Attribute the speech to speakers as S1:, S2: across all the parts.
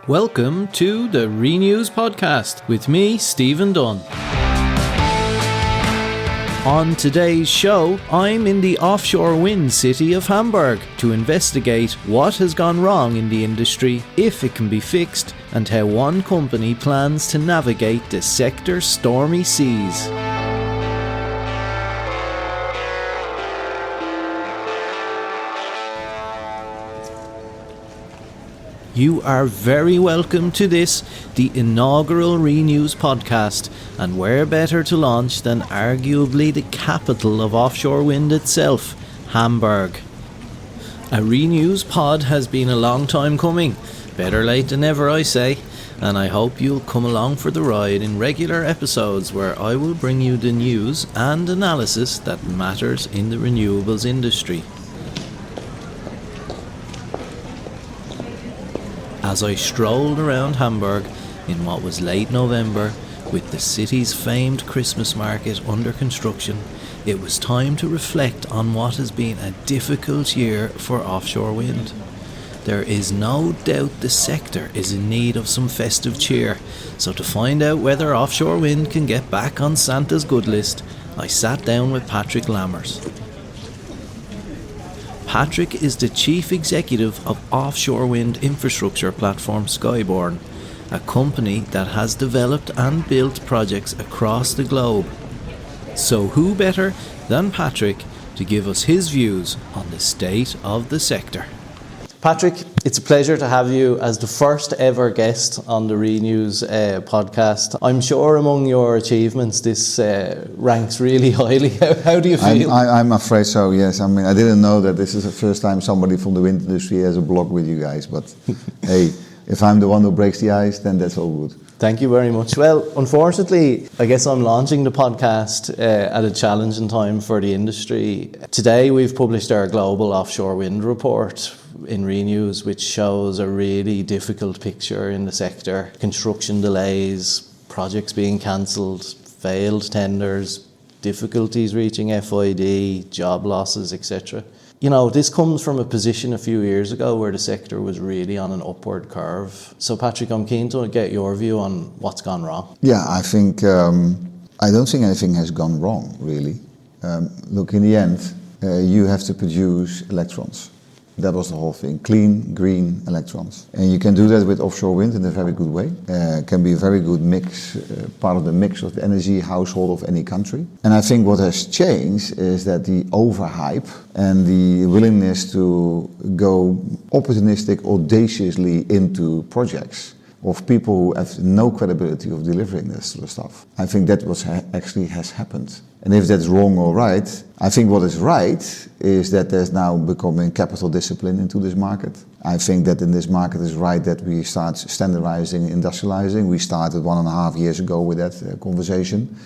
S1: Welcome to the Renews podcast with me, Stephen Dunne. On today's show, I'm in the offshore wind city of Hamburg to investigate what has gone wrong in the industry, if it can be fixed, and how one company plans to navigate the sector's stormy seas. You are very welcome to this, the inaugural Renews podcast, and where better to launch than arguably the capital of offshore wind itself, Hamburg. A Renews pod has been a long time coming, better late than never I say, and I hope you'll come along for the ride in regular episodes where I will bring you the news and analysis that matters in the renewables industry. As I strolled around Hamburg in what was late November, with the city's famed Christmas market under construction, it was time to reflect on what has been a difficult year for offshore wind. There is no doubt the sector is in need of some festive cheer, so to find out whether offshore wind can get back on Santa's good list, I sat down with Patrick Lammers. Patrick is the chief executive of offshore wind infrastructure platform Skyborn, a company that has developed and built projects across the globe. So who better than Patrick to give us his views on the state of the sector? Patrick, it's a pleasure to have you as the first ever guest on the Renews podcast. I'm sure among your achievements this ranks really highly. How do you feel?
S2: I'm afraid so, yes. I mean, I didn't know that this is the first time somebody from the wind industry has a blog with you guys, but hey, if I'm the one who breaks the ice, then that's all good.
S1: Thank you very much. Well, unfortunately, I guess I'm launching the podcast at a challenging time for the industry. Today we've published our global offshore wind report in Renews, which shows a really difficult picture in the sector. Construction delays, projects being cancelled, failed tenders, difficulties reaching FID, job losses, etc. You know, this comes from a position a few years ago where the sector was really on an upward curve. So Patrick, I'm keen to get your view on what's gone wrong.
S2: Yeah, I think, I don't think anything has gone wrong, really. Look, in the end, you have to produce electrons. That was the whole thing. Clean, green electrons. And you can do that with offshore wind in a very good way. It can be a very good mix, part of the mix of the energy household of any country. And I think what has changed is that the overhype and the willingness to go opportunistic, audaciously into projects of people who have no credibility of delivering this sort of stuff. I think that what actually has happened. And if that's wrong or right, I think what is right is that there's now becoming capital discipline into this market. I think that in this market it's right that we start standardizing, industrializing. We started 1.5 years ago with that conversation.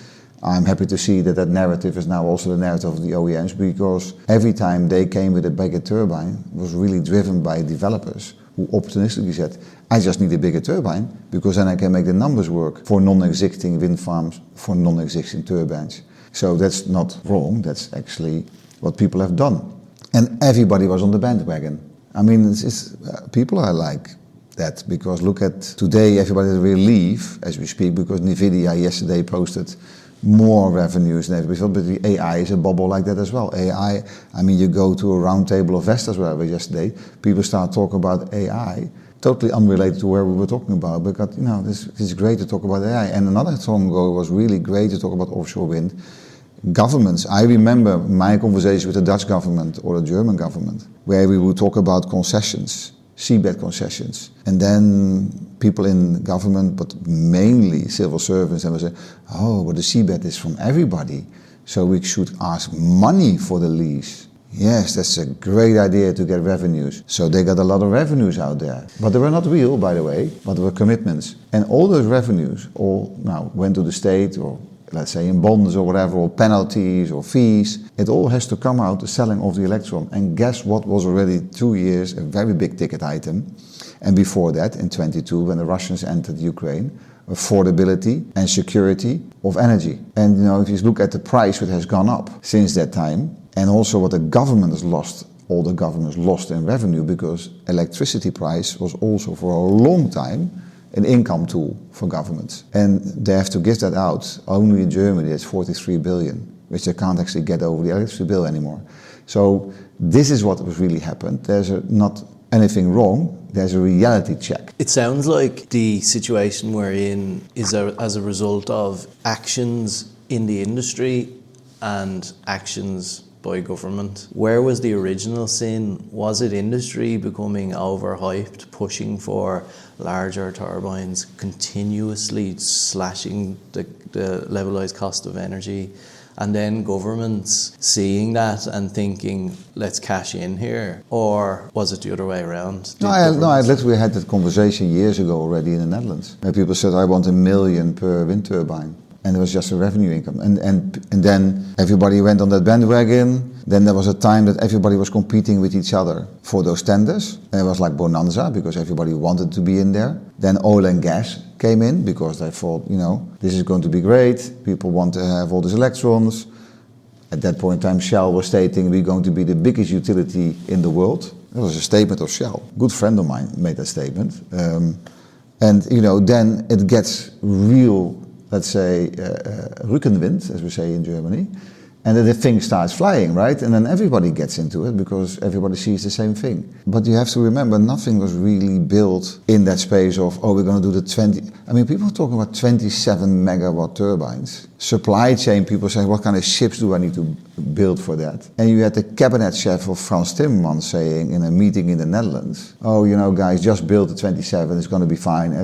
S2: I'm happy to see that that narrative is now also the narrative of the OEMs, because every time they came with a bigger turbine was really driven by developers who opportunistically said, I just need a bigger turbine because then I can make the numbers work for non-existing wind farms, for non-existing turbines. So that's not wrong, that's actually what people have done. And everybody was on the bandwagon. I mean, people are like that, because look at today, everybody has a relief as we speak, because NVIDIA yesterday posted more revenues than everybody thought, but the AI is a bubble like that as well. AI, I mean, you go to a round table of investors wherever yesterday, people start talking about AI, totally unrelated to where we were talking about, because, you know, this is great to talk about AI. And another time ago, it was really great to talk about offshore wind. Governments, I remember my conversation with the Dutch government or the German government, where we would talk about concessions, seabed concessions. And then people in government, but mainly civil servants, and would say, oh, but the seabed is from everybody, so we should ask money for the lease. Yes, that's a great idea to get revenues. So they got a lot of revenues out there. But they were not real, by the way, but they were commitments. And all those revenues all now went to the state, or let's say in bonds or whatever, or penalties or fees. It all has to come out the selling of the electron. And guess what was already 2 years a very big ticket item? And before that, in 22, when the Russians entered Ukraine, affordability and security of energy. And you know, if you look at the price, it has gone up since that time, and also what the government has lost all the governments lost in revenue because electricity price was also for a long time an income tool for governments. And they have to give that out. Only in Germany it's 43 billion, which they can't actually get over the electricity bill anymore. So this is what was really happened. There's not anything wrong, there's a reality check.
S1: It sounds like the situation we're in is as a result of actions in the industry and actions by government. Where was the original sin? Was it industry becoming overhyped, pushing for larger turbines, continuously slashing the levelized cost of energy, and then governments seeing that and thinking, let's cash in here? Or was it the other way around?
S2: I literally had that conversation years ago already in the Netherlands. Where people said, I want 1 million per wind turbine. And it was just a revenue income. And then everybody went on that bandwagon. Then there was a time that everybody was competing with each other for those tenders. And it was like bonanza because everybody wanted to be in there. Then oil and gas came in because they thought, this is going to be great. People want to have all these electrons. At that point in time, Shell was stating we're going to be the biggest utility in the world. That was a statement of Shell. A good friend of mine made that statement. And then it gets real, let's say, Rückenwind, as we say in Germany, and then the thing starts flying, right? And then everybody gets into it because everybody sees the same thing. But you have to remember, nothing was really built in that space of, we're going to do the 20... I mean, people are talking about 27 megawatt turbines. Supply chain, people say, what kind of ships do I need to build for that? And you had the cabinet chef of Frans Timmermans saying in a meeting in the Netherlands, guys, just build the 27, it's going to be fine.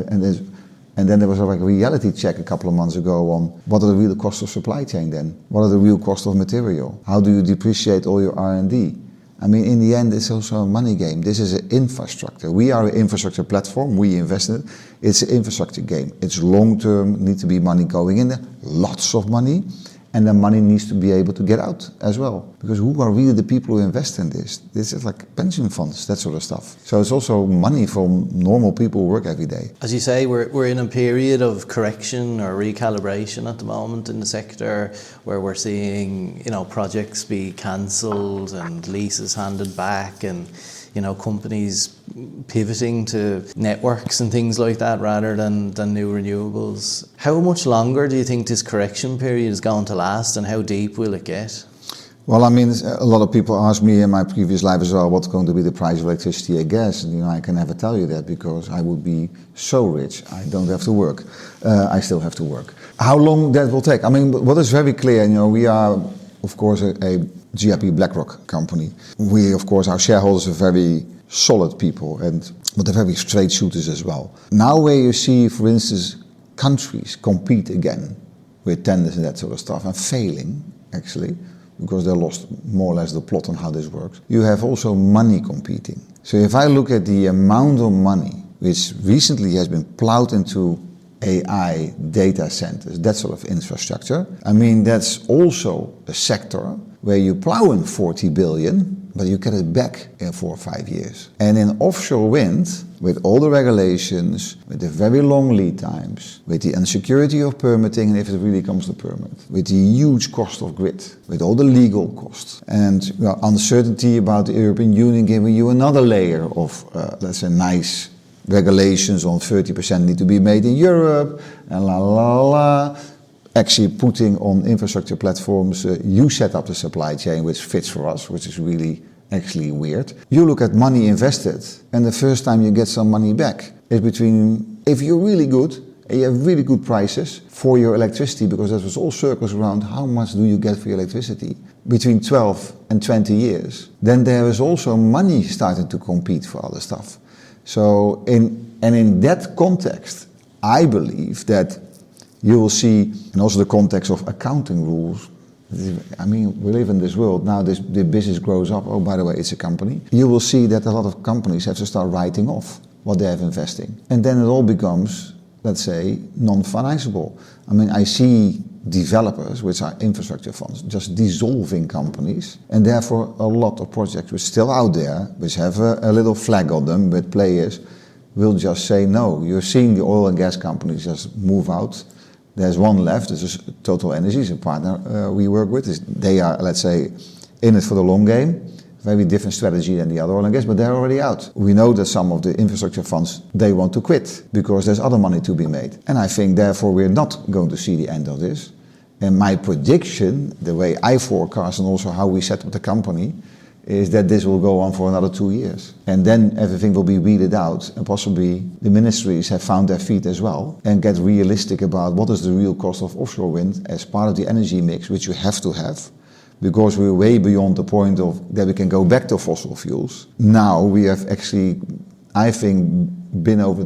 S2: And then there was like a reality check a couple of months ago on what are the real costs of supply chain then? What are the real costs of material? How do you depreciate all your R&D? I mean, in the end, it's also a money game. This is an infrastructure. We are an infrastructure platform. We invest in it. It's an infrastructure game. It's long-term, need to be money going in there, lots of money. And the money needs to be able to get out as well. Because who are really the people who invest in this? This is like pension funds, that sort of stuff. So it's also money from normal people who work every day.
S1: As you say, we're in a period of correction or recalibration at the moment in the sector, where we're seeing, projects be cancelled and leases handed back, and companies pivoting to networks and things like that rather than new renewables. How much longer do you think this correction period is going to last, and how deep will it get?
S2: Well, I mean, a lot of people ask me in my previous life as well, what's going to be the price of electricity and gas? And, I can never tell you that because I would be so rich. I don't have to work. I still have to work. How long that will take? I mean, what is very clear, we are, of course, a GIP BlackRock company. We, of course, our shareholders are very solid people, but they're very straight shooters as well. Now where you see, for instance, countries compete again with tenders and that sort of stuff, and failing, actually, because they lost more or less the plot on how this works, you have also money competing. So if I look at the amount of money which recently has been plowed into AI, data centers, that sort of infrastructure, I mean, that's also a sector where you plow in 40 billion, but you get it back in 4 or 5 years. And in offshore wind, with all the regulations, with the very long lead times, with the insecurity of permitting, and if it really comes to permit, with the huge cost of grid, with all the legal costs, and uncertainty about the European Union giving you another layer of, let's say, nice regulations on 30% need to be made in Europe, and actually putting on infrastructure platforms, you set up the supply chain which fits for us, which is really actually weird. You look at money invested, and the first time you get some money back is between, if you're really good, and you have really good prices for your electricity, because that was all circles around how much do you get for your electricity, between 12 and 20 years. Then there is also money starting to compete for other stuff. So in that context, I believe that you will see, and also the context of accounting rules, I mean, we live in this world, now the business grows up, by the way, it's a company. You will see that a lot of companies have to start writing off what they have investing. And then it all becomes, let's say, non-financeable. I mean, I see developers, which are infrastructure funds, just dissolving companies, and therefore a lot of projects which are still out there, which have a little flag on them, but players will just say no. You're seeing the oil and gas companies just move out. There's one left, this is Total Energies, a partner we work with. They are, let's say, in it for the long game. very different strategy than the other oil and gas, but they're already out. We know that some of the infrastructure funds, they want to quit because there's other money to be made. And I think therefore we're not going to see the end of this. And my prediction, the way I forecast and also how we set up the company, is that this will go on for another 2 years. And then everything will be weeded out, and possibly the ministries have found their feet as well and get realistic about what is the real cost of offshore wind as part of the energy mix, which you have to have, because we're way beyond the point of that we can go back to fossil fuels. Now we have actually, I think,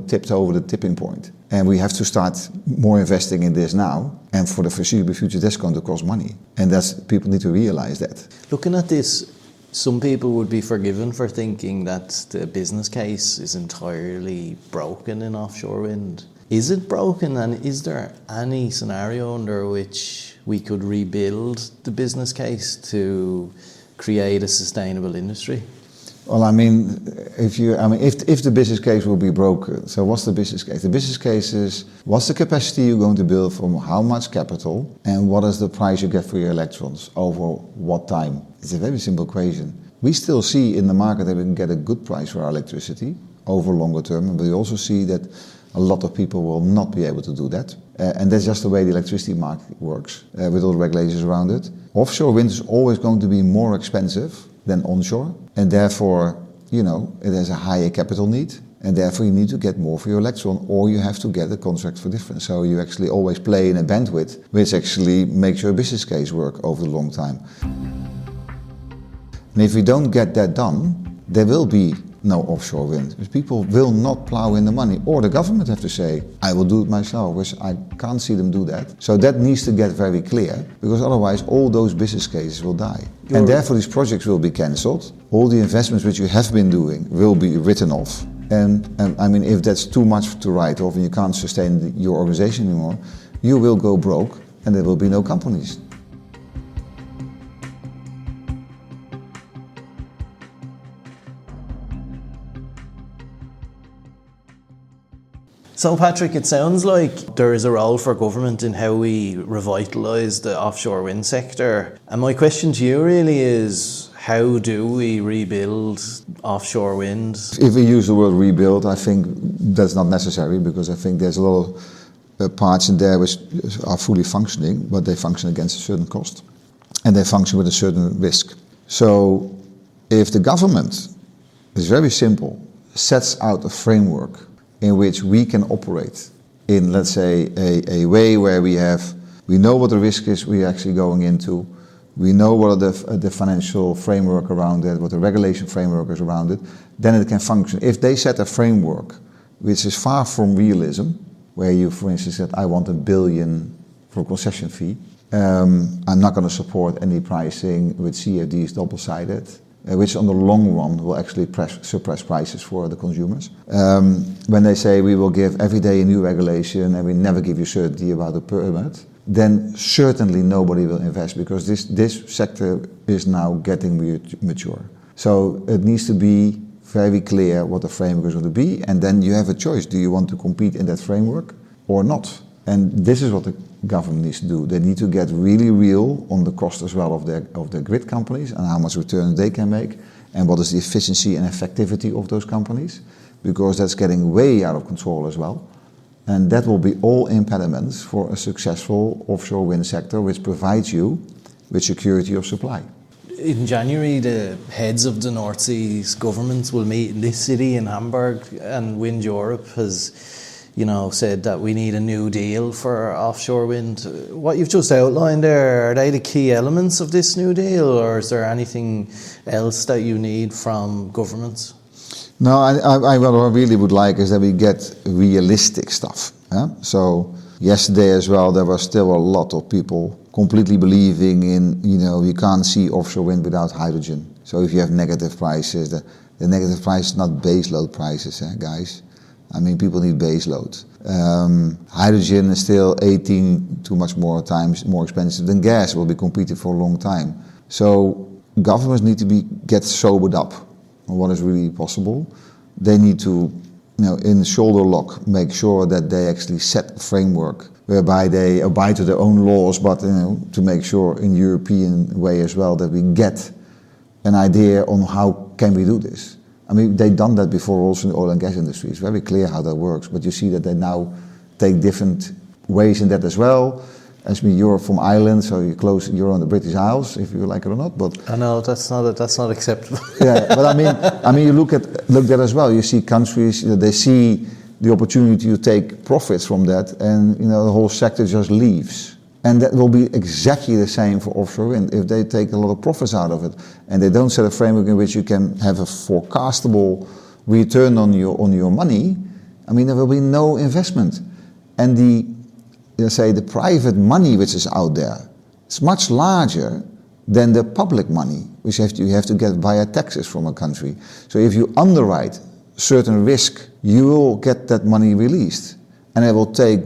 S2: tipped over the tipping point. And we have to start more investing in this now. And for the foreseeable future, that's going to cost money. And people need to realize that.
S1: Looking at this, some people would be forgiven for thinking that the business case is entirely broken in offshore wind. Is it broken, and is there any scenario under which we could rebuild the business case to create a sustainable industry?
S2: Well, if the business case will be broken, so what's the business case? The business case is what's the capacity you're going to build from how much capital, and what is the price you get for your electrons over what time? It's a very simple equation. We still see in the market that we can get a good price for our electricity over longer term, but we also see that a lot of people will not be able to do that. And that's just the way the electricity market works, with all the regulations around it. Offshore wind is always going to be more expensive than onshore, and therefore, it has a higher capital need, and therefore you need to get more for your electron, or you have to get a contract for difference. So you actually always play in a bandwidth, which actually makes your business case work over the long time. And if we don't get that done, there will be no offshore wind, because people will not plow in the money, or the government have to say, I will do it myself, which I can't see them do that. So that needs to get very clear, because otherwise all those business cases will die. And therefore these projects will be cancelled. All the investments which you have been doing will be written off. And if that's too much to write off and you can't sustain your organization anymore, you will go broke and there will be no companies.
S1: So Patrick, it sounds like there is a role for government in how we revitalise the offshore wind sector. And my question to you really is, how do we rebuild offshore wind?
S2: If we use the word rebuild, I think that's not necessary, because I think there's a lot of parts in there which are fully functioning, but they function against a certain cost and they function with a certain risk. So if the government, is very simple, sets out a framework in which we can operate in, let's say, a way where we know what the risk is we're actually going into, we know what are the financial framework around it, what the regulation framework is around it, then it can function. If they set a framework which is far from realism, where you, for instance, said, I want $1 billion for a concession fee, I'm not going to support any pricing with CFDs double-sided, which on the long run will actually suppress prices for the consumers. When they say we will give every day a new regulation and we never give you certainty about the permit, then certainly nobody will invest, because this sector is now getting mature. So it needs to be very clear what the framework is going to be, and then you have a choice. Do you want to compete in that framework or not? And this is what the government needs to do. They need to get really real on the cost as well of their grid companies and how much return they can make, and what is the efficiency and effectivity of those companies, because that's getting way out of control as well. And that will be all impediments for a successful offshore wind sector, which provides you with security of supply.
S1: In January, the heads of the North Sea's governments will meet in this city in Hamburg, and Wind Europe has said that we need a new deal for offshore wind. What you've just outlined there, are they the key elements of this new deal, or is there anything else that you need from governments?
S2: No, what I really would like is that we get realistic stuff. So yesterday as well, there was still a lot of people completely believing in, you can't see offshore wind without hydrogen. So if you have negative prices, the negative price is not baseload prices, guys. People need baseload. Hydrogen is still 18 too much more times more expensive than gas. Will be competing for a long time. So governments need to get sobered up on what is really possible. They need to, in shoulder lock, make sure that they actually set a framework whereby they abide to their own laws, but to make sure in European way as well that we get an idea on how can we do this. I mean, they've done that before also in the oil and gas industry. It's very clear how that works, but you see that they now take different ways in that as well. As me, you're from Ireland, so you're on the British Isles, if you like it or not. But
S1: I know that's not acceptable.
S2: yeah, but I mean, you look at that as well. You see countries, they see the opportunity to take profits from that, and the whole sector just leaves. And that will be exactly the same for offshore wind. If they take a lot of profits out of it, and they don't set a framework in which you can have a forecastable return on your money, I mean, there will be no investment. And the private money which is out there, it's much larger than the public money, which you have to get via taxes from a country. So if you underwrite certain risk, you will get that money released. And it will take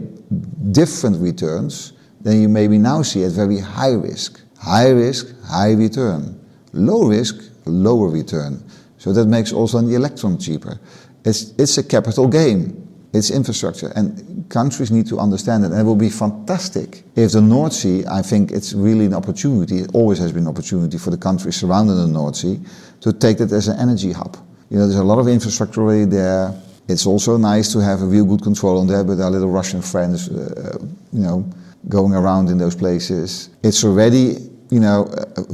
S2: different returns than you maybe now see at very high risk. High risk, high return. Low risk, lower return. So that makes also the electron cheaper. It's a capital gain. It's infrastructure. And countries need to understand it. And it will be fantastic if the North Sea, I think it's really an opportunity, it always has been an opportunity for the countries surrounding the North Sea to take it as an energy hub. There's a lot of infrastructure already there. It's also nice to have a real good control on there with our little Russian friends, going around in those places. It's already,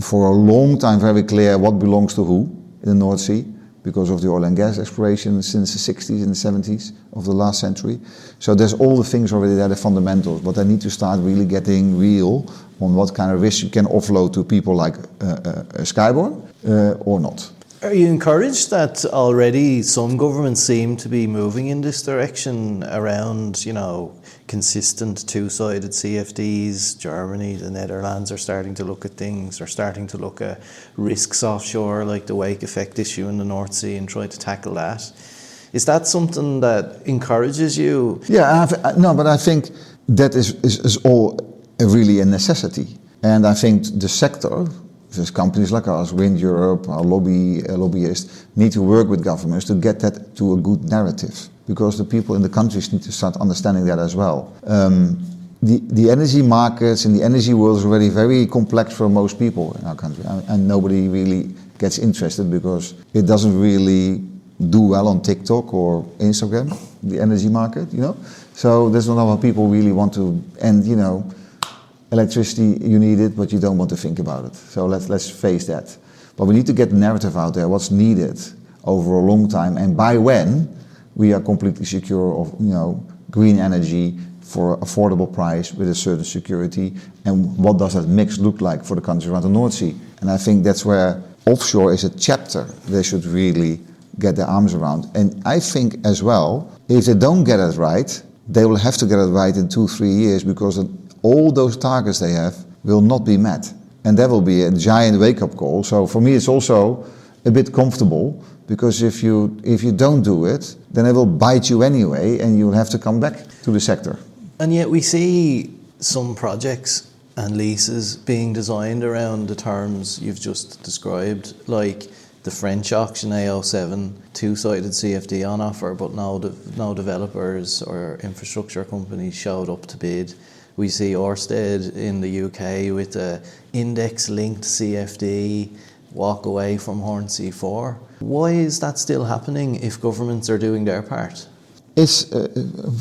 S2: for a long time very clear what belongs to who in the North Sea because of the oil and gas exploration since the 60s and the 70s of the last century. So there's all the things already there, the fundamentals, but they need to start really getting real on what kind of risk you can offload to people like Skyborn or not.
S1: Are you encouraged that already some governments seem to be moving in this direction around, consistent two-sided CFDs? Germany, the Netherlands are starting to look at things, are starting to look at risks offshore, like the wake effect issue in the North Sea, and try to tackle that. Is that something that encourages you?
S2: Yeah, but I think that is all really a necessity. And I think the sector, there's companies like us, Wind Europe, our lobbyists, need to work with governments to get that to a good narrative. Because the people in the countries need to start understanding that as well. The energy markets in the energy world is already very complex for most people in our country. And nobody really gets interested because it doesn't really do well on TikTok or Instagram, the energy market, So there's not a lot of people really want to, and electricity, you need it, but you don't want to think about it. So let's face that. But we need to get the narrative out there, what's needed over a long time, and by when we are completely secure of green energy for affordable price with a certain security, and what does that mix look like for the countries around the North Sea. And I think that's where offshore is a chapter they should really get their arms around. And I think as well, if they don't get it right, they will have to get it right in 2-3 years, because all those targets they have will not be met. And that will be a giant wake-up call. So for me it's also a bit comfortable, because if you don't do it, then it will bite you anyway, and you'll have to come back to the sector.
S1: And yet we see some projects and leases being designed around the terms you've just described, like the French auction AO7, two-sided CFD on offer, but no developers or infrastructure companies showed up to bid. We see Ørsted in the UK with the index-linked CFD walk away from Hornsea 4. Why is that still happening if governments are doing their part?
S2: It's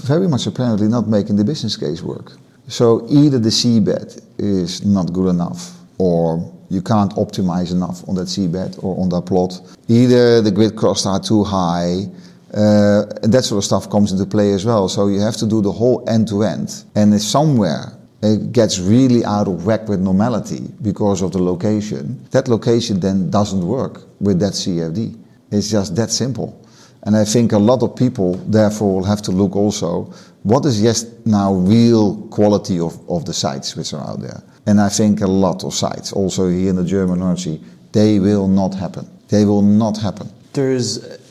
S2: very much apparently not making the business case work. So either the seabed is not good enough, or you can't optimize enough on that seabed or on that plot. Either the grid costs are too high, and that sort of stuff comes into play as well. So you have to do the whole end-to-end. And if somewhere it gets really out of whack with normality because of the location, that location then doesn't work with that CFD. It's just that simple. And I think a lot of people therefore will have to look also, what is just now real quality of the sites which are out there. And I think a lot of sites, also here in the German North Sea, they will not happen. They will not happen.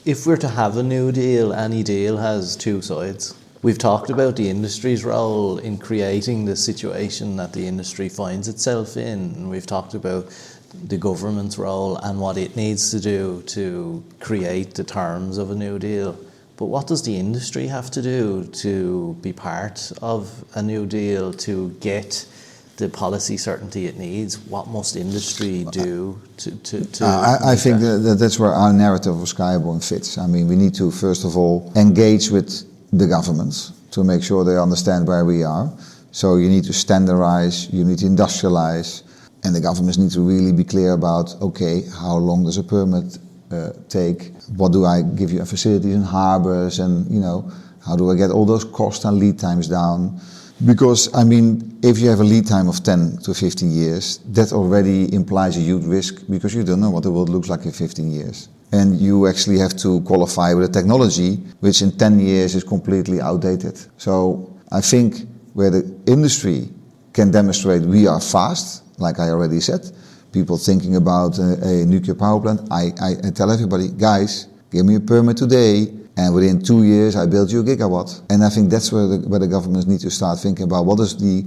S1: If we're to have a new deal, any deal has two sides. We've talked about the industry's role in creating the situation that the industry finds itself in. And we've talked about the government's role and what it needs to do to create the terms of a new deal. But what does the industry have to do to be part of a new deal, to get the policy certainty it needs? What must industry do to
S2: I think that's where our narrative of Skyborn fits. I mean, we need to, first of all, engage with the governments to make sure they understand where we are. So you need to standardize, you need to industrialize, and the governments need to really be clear about, okay, how long does a permit take? What do I give you facilities in harbors? And, how do I get all those costs and lead times down? Because, I mean, if you have a lead time of 10 to 15 years, that already implies a huge risk because you don't know what the world looks like in 15 years. And you actually have to qualify with a technology which in 10 years is completely outdated. So I think where the industry can demonstrate we are fast, like I already said, people thinking about a nuclear power plant, I tell everybody, guys, give me a permit today, and within 2 years I build you a gigawatt. And I think that's where the governments need to start thinking about what is the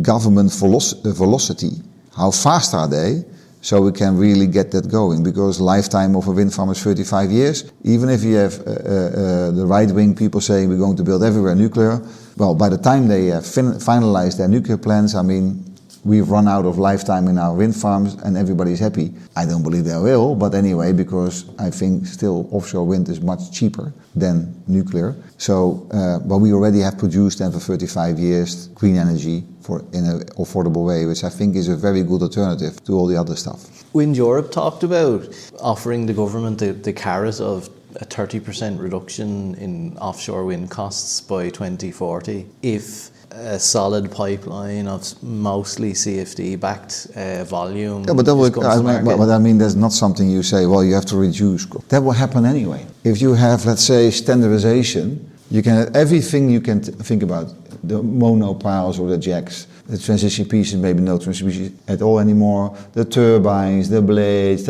S2: government velocity, how fast are they, so we can really get that going. Because lifetime of a wind farm is 35 years. Even if you have the right-wing people saying we're going to build everywhere nuclear, well, by the time they finalize their nuclear plans, I mean, we've run out of lifetime in our wind farms and everybody's happy. I don't believe they will, but anyway, because I think still offshore wind is much cheaper than nuclear. So, but we already have produced then for 35 years green energy in an affordable way, which I think is a very good alternative to all the other stuff.
S1: Wind Europe talked about offering the government the carrot of a 30% reduction in offshore wind costs by 2040 if a solid pipeline of mostly CFD-backed volume.
S2: Yeah, but that would, I mean, that's not something you say, well, you have to reduce. That will happen anyway. If you have, let's say, standardization, you can have everything you can think about, the monopiles or the jacks, the transition pieces, maybe no transition pieces at all anymore, the turbines, the blades,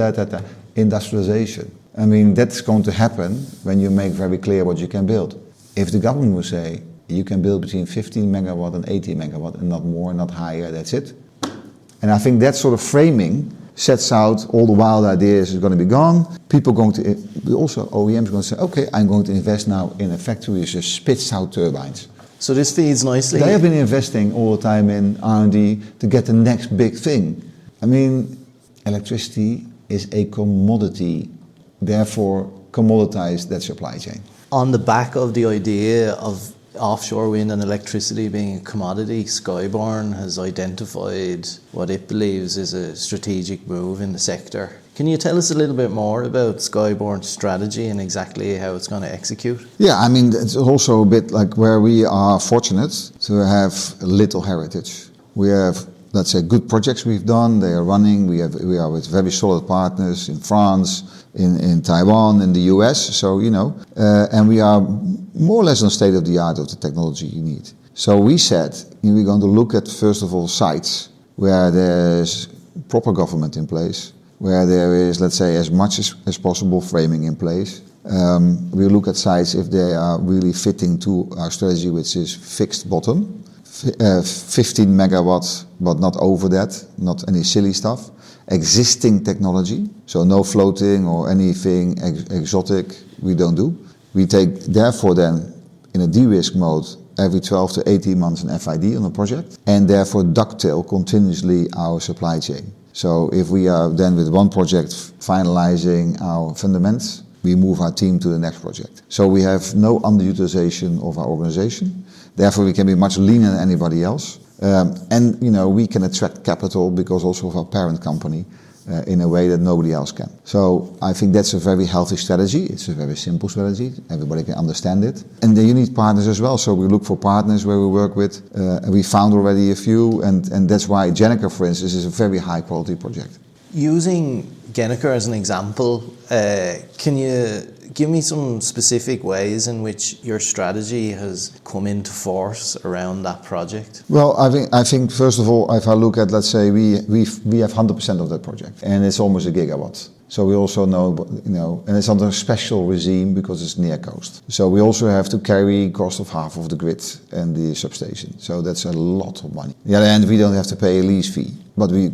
S2: industrialization. I mean, that's going to happen when you make very clear what you can build. If the government will say, you can build between 15 megawatt and 80 megawatt and not more, not higher, that's it. And I think that sort of framing sets out all the wild ideas is going to be gone. People going to, also OEMs going to say, okay, I'm going to invest now in a factory which just spits out turbines.
S1: So this feeds nicely.
S2: They have been investing all the time in R&D to get the next big thing. I mean, electricity is a commodity, therefore commoditize that supply chain.
S1: On the back of the idea of offshore wind and electricity being a commodity, Skyborn has identified what it believes is a strategic move in the sector. Can you tell us a little bit more about Skyborn's strategy and exactly how it's going to execute? Yeah,
S2: I mean, it's also a bit like where we are fortunate to have little heritage. We have, let's say, good projects we've done, they are running, we are with very solid partners in France, in Taiwan, in the US, so, and we are more or less on state of the art of the technology you need. So we said, we're going to look at, first of all, sites where there's proper government in place, where there is, let's say, as much as possible framing in place. We look at sites if they are really fitting to our strategy, which is fixed bottom, 15 megawatts, but not over that, not any silly stuff. Existing technology, so no floating or anything exotic, we don't do. We take, therefore then, in a de-risk mode, every 12 to 18 months an FID on a project, and therefore ducktail continuously our supply chain. So if we are then with one project finalizing our fundamentals, we move our team to the next project. So we have no underutilization of our organization, therefore we can be much leaner than anybody else. And we can attract capital because also of our parent company in a way that nobody else can. So I think that's a very healthy strategy. It's a very simple strategy. Everybody can understand it. And then you need partners as well. So we look for partners where we work with. And we found already a few. And that's why Gennaker, for instance, is a very high quality project.
S1: Using Gennaker as an example, can you give me some specific ways in which your strategy has come into force around that project?
S2: Well, I think first of all, if I look at, let's say, we have 100% of that project, and it's almost a gigawatt. So we also know, and it's under a special regime because it's near coast. So we also have to carry cost of half of the grid and the substation. So that's a lot of money. On the other hand, we don't have to pay a lease fee, but we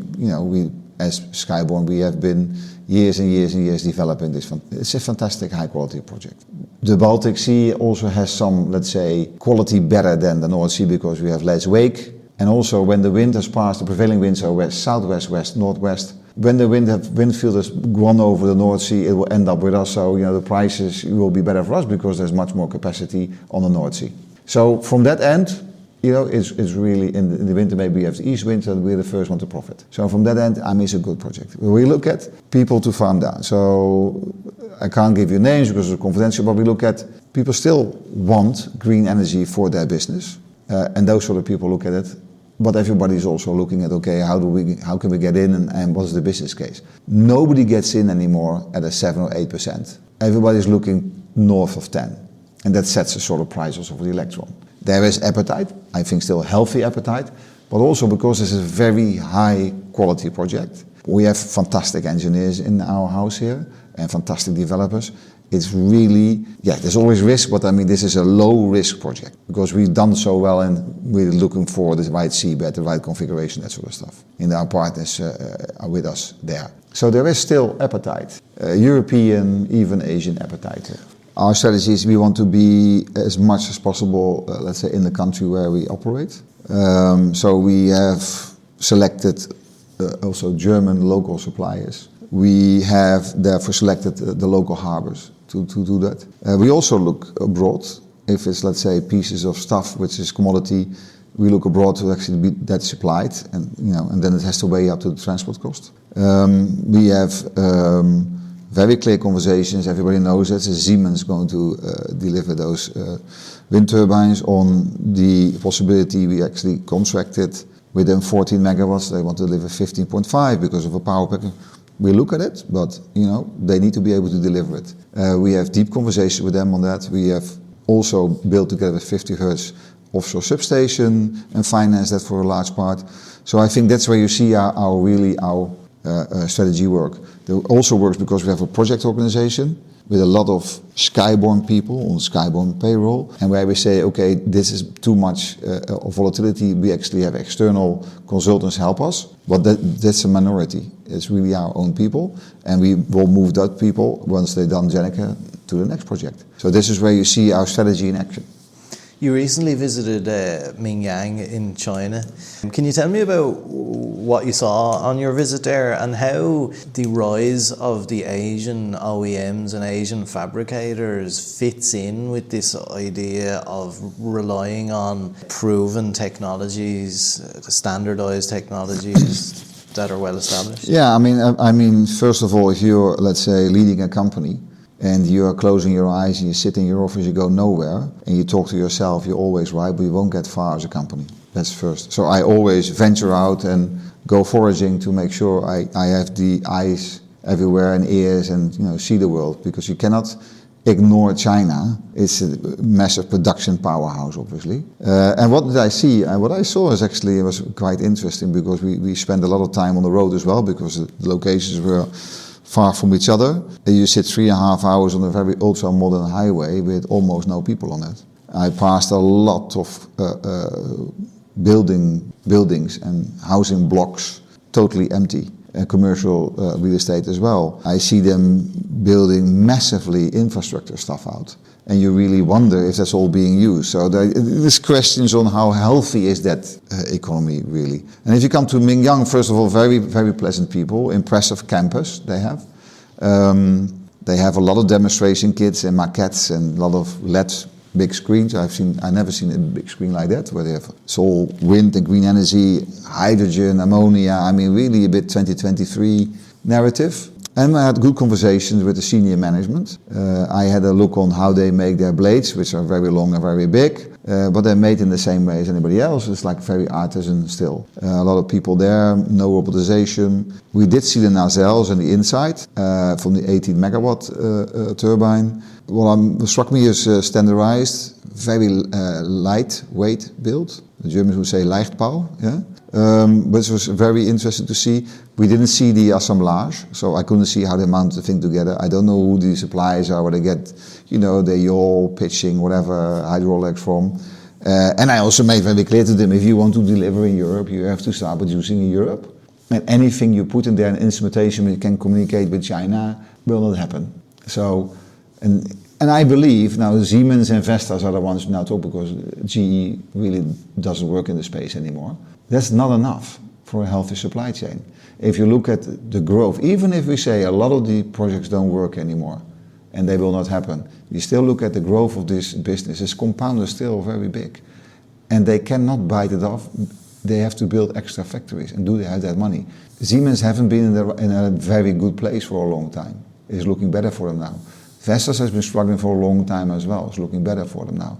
S2: as Skyborn, we have been years and years and years developing this. It's a fantastic high quality project. The Baltic Sea also has some, let's say, quality better than the North Sea because we have less wake. And also when the wind has passed, the prevailing winds are west, southwest, west, northwest. When the wind field has gone over the North Sea, it will end up with us. So the prices will be better for us because there's much more capacity on the North Sea. So from that end, it's really in the winter. Maybe we have the east wind, and we're the first one to profit. So from that end, it's a good project. We look at people to farm down. So I can't give you names because it's confidential, but we look at people still want green energy for their business, and those sort of people look at it. But everybody's also looking at, okay, how can we get in and what's the business case? Nobody gets in anymore at a 7 or 8%. Everybody's looking north of 10. And that sets the sort of price also for the electron. There is appetite, I think still healthy appetite, but also because this is a very high quality project. We have fantastic engineers in our house here and fantastic developers. It's really, there's always risk, but this is a low risk project because we've done so well and we're looking for the right seabed, the right configuration, that sort of stuff. And our partners are with us there. So there is still appetite, European, even Asian appetite. Our strategy is we want to be as much as possible, let's say, in the country where we operate. So we have selected also German local suppliers. We have therefore selected the local harbors to do that. We also look abroad. If it's, let's say, pieces of stuff which is commodity, we look abroad to actually be that supplied, and then it has to weigh up to the transport cost. We have very clear conversations. Everybody knows that Siemens going to deliver those wind turbines. On the possibility, we actually contracted with them 14 megawatts. They want to deliver 15.5 because of a power pack. We look at it, but they need to be able to deliver it. We have deep conversations with them on that. We have also built together a 50 hertz offshore substation and financed that for a large part. So I think that's where you see our strategy work. It also works because we have a project organization with a lot of Skyborn people on Skyborn payroll, and where we say, okay, this is too much of volatility. We actually have external consultants help us, but that's a minority. It's really our own people, and we will move that people once they've done Jenica to the next project. So this is where you see our strategy in action.
S1: You recently visited Mingyang in China. Can you tell me about what you saw on your visit there and how the rise of the Asian OEMs and Asian fabricators fits in with this idea of relying on proven technologies, standardized technologies that are well established?
S2: Yeah, I mean, first of all, if you're, let's say, leading a company, and you are closing your eyes and you sit in your office, you go nowhere, and you talk to yourself, you're always right, but you won't get far as a company. That's first. So I always venture out and go foraging to make sure I have the eyes everywhere and ears and see the world, because you cannot ignore China. It's a massive production powerhouse, obviously. And what did I see? What I saw was actually, it was quite interesting, because we spent a lot of time on the road as well, because the locations were far from each other. You sit 3.5 hours on a very ultra-modern highway with almost no people on it. I passed a lot of buildings and housing blocks totally empty, and commercial real estate as well. I see them building massively infrastructure stuff out, and you really wonder if that's all being used. So there's questions on how healthy is that economy really. And if you come to Mingyang, first of all, very, very pleasant people, impressive campus they have. They have a lot of demonstration kits and maquettes and a lot of LED big screens. I've never seen a big screen like that, where they have it's all wind and green energy, hydrogen, ammonia. Really a bit 2023 narrative. And I had good conversations with the senior management. I had a look on how they make their blades, which are very long and very big, but they're made in the same way as anybody else. It's like very artisan still. A lot of people there, no robotization. We did see the nacelles and the inside from the 18 megawatt turbine. What struck me is standardized, very lightweight build. The Germans would say Leichtbau, yeah? Which was very interesting to see. We didn't see the assemblage, so I couldn't see how they mount the thing together. I don't know who the suppliers are, where they get, the yaw, pitching, whatever, hydraulics from. And I also made very clear to them, if you want to deliver in Europe, you have to start producing in Europe. And anything you put in there, an instrumentation that can communicate with China, will not happen. So, and And I believe now Siemens and Vestas are the ones now talk because GE really doesn't work in the space anymore. That's not enough for a healthy supply chain. If you look at the growth, even if we say a lot of the projects don't work anymore and they will not happen, you still look at the growth of this business. This compound is still very big. And they cannot bite it off. They have to build extra factories. And do they have that money? Siemens haven't been in a very good place for a long time. It's looking better for them now. Vestas has been struggling for a long time as well. It's looking better for them now.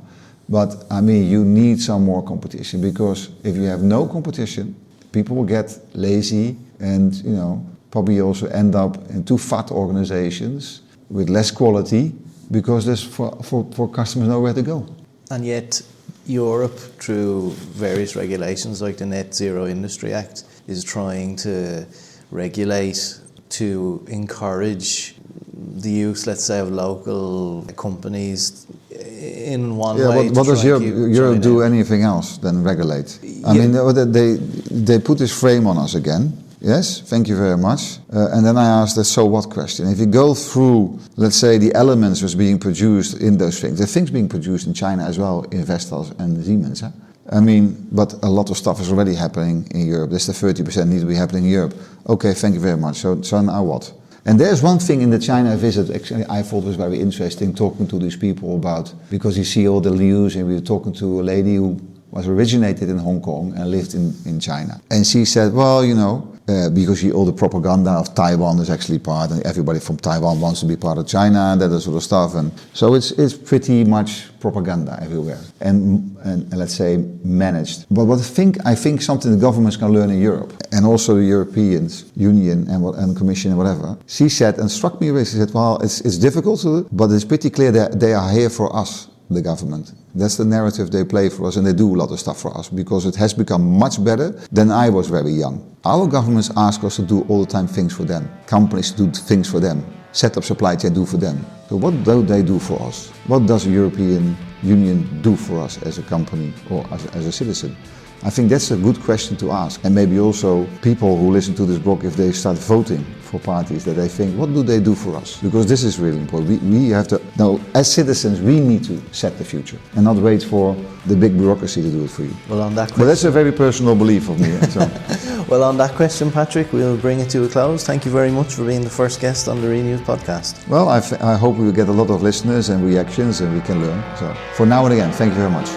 S2: But I mean, you need some more competition, because if you have no competition, people will get lazy and, you know, probably also end up in too fat organizations with less quality, because there's for customers nowhere to go.
S1: And yet Europe, through various regulations like the Net Zero Industry Act, is trying to regulate to encourage the use, let's say, of local companies in one way.
S2: Yeah, what does Europe do anything else than regulate? I mean, they put this frame on us again. Yes, thank you very much. And then I asked the so what question. If you go through, let's say, the elements that's being produced in those things, the things being produced in China as well, in Vestas and Siemens. Huh? I mean, but a lot of stuff is already happening in Europe. This the 30% need to be happening in Europe. Okay, thank you very much. So now what? And there's one thing in the China visit, actually, I thought was very interesting, talking to these people about, because you see all the news, and we were talking to a lady who was originated in Hong Kong and lived in China. And she said, well, you know, because all the propaganda of Taiwan is actually part, and everybody from Taiwan wants to be part of China, that sort of stuff. And so it's pretty much propaganda everywhere, and let's say managed. But I think something the governments can learn in Europe, and also the European Union and Commission and whatever. She said, and struck me, she said, well, it's difficult to do, but it's pretty clear that they are here for us, the government. That's the narrative they play for us, and they do a lot of stuff for us, because it has become much better than I was very young. Our governments ask us to do all the time things for them. Companies do things for them. Set up supply chain, do for them. So what do they do for us? What does the European Union do for us as a company or as a citizen? I think that's a good question to ask. And maybe also people who listen to this blog, if they start voting for parties, that they think, what do they do for us? Because this is really important. We have to, now, as citizens, we need to set the future and not wait for the big bureaucracy to do it for you.
S1: Well, on that question,
S2: but that's a very personal belief of me. So.
S1: Well, on that question, Patrick, we'll bring it to a close. Thank you very much for being the first guest on the Renews podcast.
S2: Well, I hope we will get a lot of listeners and reactions, and we can learn. So for now and again, thank you very much.